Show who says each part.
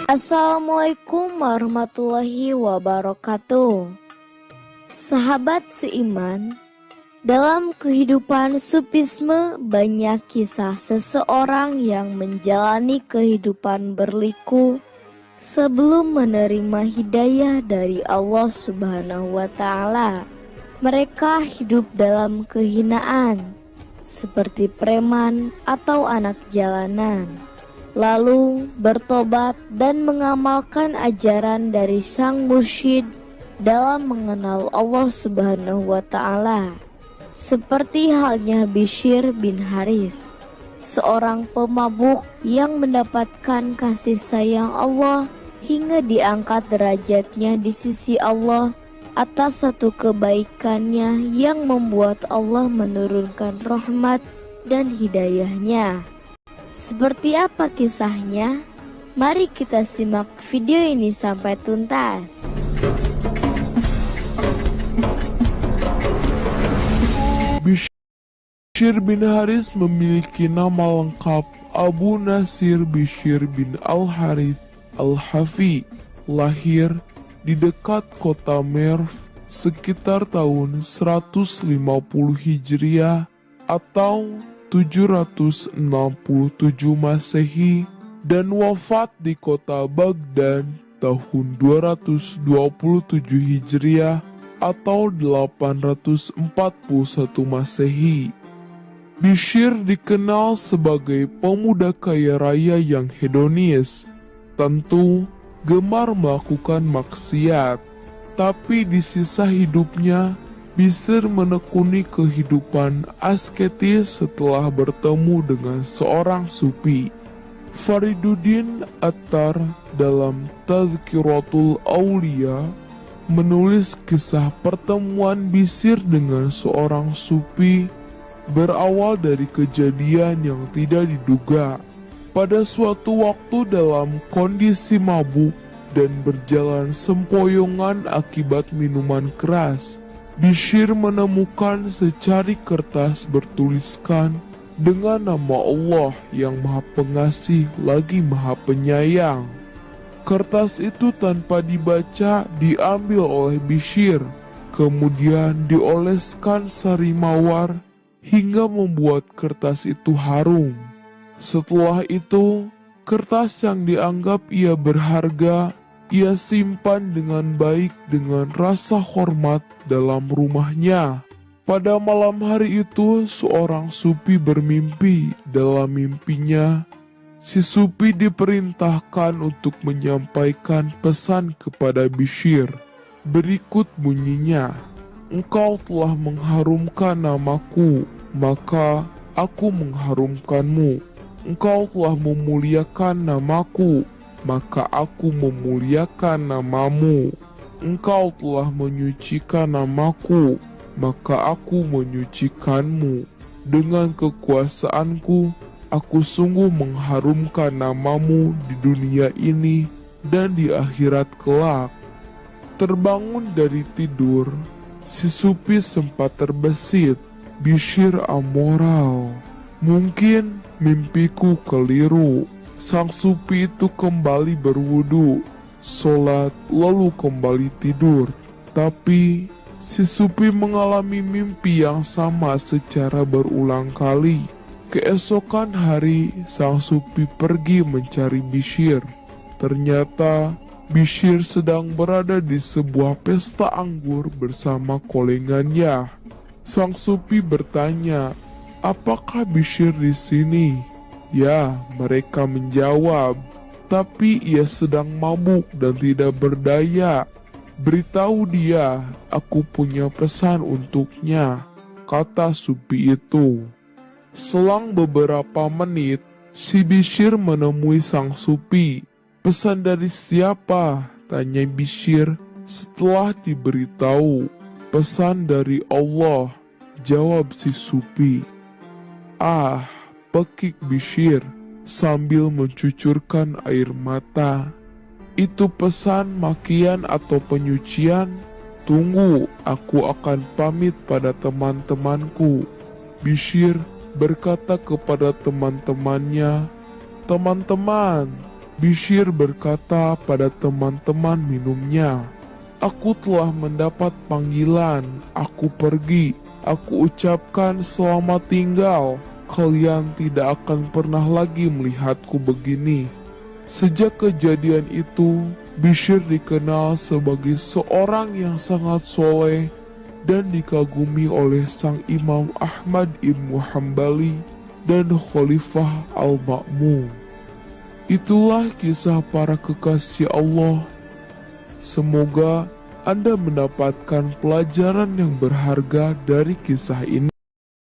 Speaker 1: Assalamualaikum warahmatullahi wabarakatuh. Sahabat seiman, dalam kehidupan sufisme banyak kisah seseorang yang menjalani kehidupan berliku sebelum menerima hidayah dari Allah Subhanahu wa Ta'ala. Mereka hidup dalam kehinaan seperti preman atau anak jalanan, lalu bertobat dan mengamalkan ajaran dari sang mursyid dalam mengenal Allah Subhanahu wa Ta'ala. Seperti halnya Bishr bin Harith, seorang pemabuk yang mendapatkan kasih sayang Allah hingga diangkat derajatnya di sisi Allah atas satu kebaikannya yang membuat Allah menurunkan rahmat dan hidayahnya. Seperti apa kisahnya? Mari kita simak video ini sampai tuntas.
Speaker 2: Bishr bin Harith memiliki nama lengkap Abu Nasir Bishr bin Al-Harith Al-Hafi, lahir di dekat kota Merv sekitar tahun 150 Hijriah atau 767 Masehi dan wafat di kota Baghdad tahun 227 Hijriah atau 841 Masehi. Bishr dikenal sebagai pemuda kaya raya yang hedonis, tentu gemar melakukan maksiat, tapi di sisa hidupnya Bishr menekuni kehidupan asketis setelah bertemu dengan seorang sufi. Fariduddin Attar dalam Tazkiratul Aulia menulis kisah pertemuan Bishr dengan seorang sufi berawal dari kejadian yang tidak diduga. Pada suatu waktu dalam kondisi mabuk dan berjalan sempoyongan akibat minuman keras, Bishr menemukan secari kertas bertuliskan dengan nama Allah yang Maha Pengasih lagi Maha Penyayang. Kertas itu tanpa dibaca diambil oleh Bishr, kemudian dioleskan sari mawar hingga membuat kertas itu harum. Setelah itu, kertas yang dianggap ia berharga, ia simpan dengan baik dengan rasa hormat dalam rumahnya. Pada malam hari itu, seorang sufi bermimpi. Dalam mimpinya, si sufi diperintahkan untuk menyampaikan pesan kepada Bishr. Berikut bunyinya, "Engkau telah mengharumkan namaku, maka aku mengharumkanmu. Engkau telah memuliakan namaku, maka aku memuliakan namamu. Engkau telah menyucikan namaku, maka aku menyucikanmu. Dengan kekuasaanku, aku sungguh mengharumkan namamu di dunia ini dan di akhirat kelak." Terbangun dari tidur, si sufi sempat terbesit. Bishr amoral. Mungkin mimpiku keliru. Sang sufi itu kembali berwudu, sholat, lalu kembali tidur. Tapi si sufi mengalami mimpi yang sama secara berulang kali. Keesokan hari, sang sufi pergi mencari Bishr. Ternyata Bishr sedang berada di sebuah pesta anggur bersama kolengannya. Sang sufi bertanya, "Apakah Bishr di sini?" Ya, mereka menjawab, "Tapi ia sedang mabuk dan tidak berdaya. Beritahu dia, aku punya pesan untuknya," kata sufi itu. Selang beberapa menit, si Bishr menemui sang sufi. "Pesan dari siapa?" tanya Bishr setelah diberitahu. "Pesan dari Allah," jawab si sufi. "Ah," pekik Bishr sambil mencucurkan air mata. "Itu pesan makian atau penyucian? Tunggu, aku akan pamit pada teman-temanku." Bishr berkata kepada teman-temannya, "Teman-teman, Bishr berkata pada teman-teman minumnya, "Aku telah mendapat panggilan, aku pergi. Aku ucapkan selamat tinggal. Kalian tidak akan pernah lagi melihatku begini." Sejak kejadian itu, Bishr dikenal sebagai seorang yang sangat soleh dan dikagumi oleh sang Imam Ahmad ibn Hambali dan Khalifah Al-Ma'mun. Itulah kisah para kekasih Allah. Semoga Anda mendapatkan pelajaran yang berharga dari kisah ini.